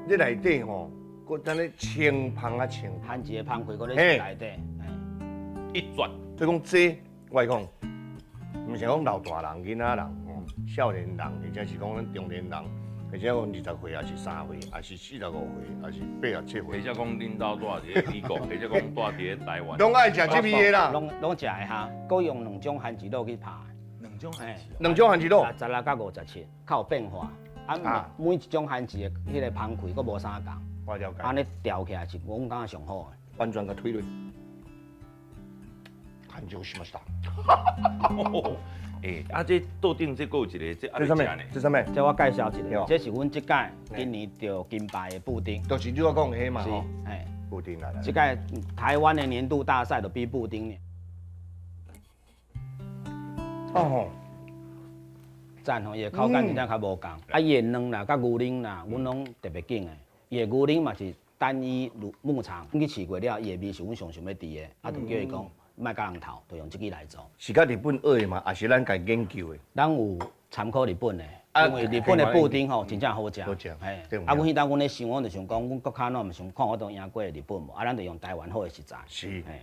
你内底吼，佮等咧清芳啊清，番薯的芳开，搁咧内底，一转，所以讲这我讲，毋是讲老大人、囡仔人吼，少年人，或者是讲咱中年人，或者讲20岁，还是3岁，还是45岁，还是87岁，或者讲恁兜住伫咧美国，或者讲住伫咧台湾，拢爱食这味的啦。拢食的哈，搁用2种番薯肉去拍，两种番薯， 2种番薯肉， 16到57，较有变化。啊，每一种番薯的迄个芳开，搁无啥共，我了解，安尼调起来是阮感觉上好的。完全甲推论。感情しました。这桌顶这有一个，这这什么？这什么？这我介绍一对个，这是阮即届今年得金牌的布丁，就是你我讲的迄嘛是吼，，哎，固定来。即届台湾的年度大赛就比布丁呢。哦，赞吼，伊的口感真正较无共。啊，伊的卵啦、甲牛奶啦，阮拢特别紧的。伊的牛奶嘛是单一牧场，去试过了，伊的味是阮上想要伫的，啊，就叫伊讲，莫甲人偷，就用即个来做。是甲日本学的嘛，还是咱家研究的？咱有参考日本的，啊因为日本的布丁吼真正好食。好食嘿对，啊，阮迄当阮咧想，我就想讲，阮国卡那毋想看我都赢过日本无，啊，咱就用台湾好的食材。是嘿，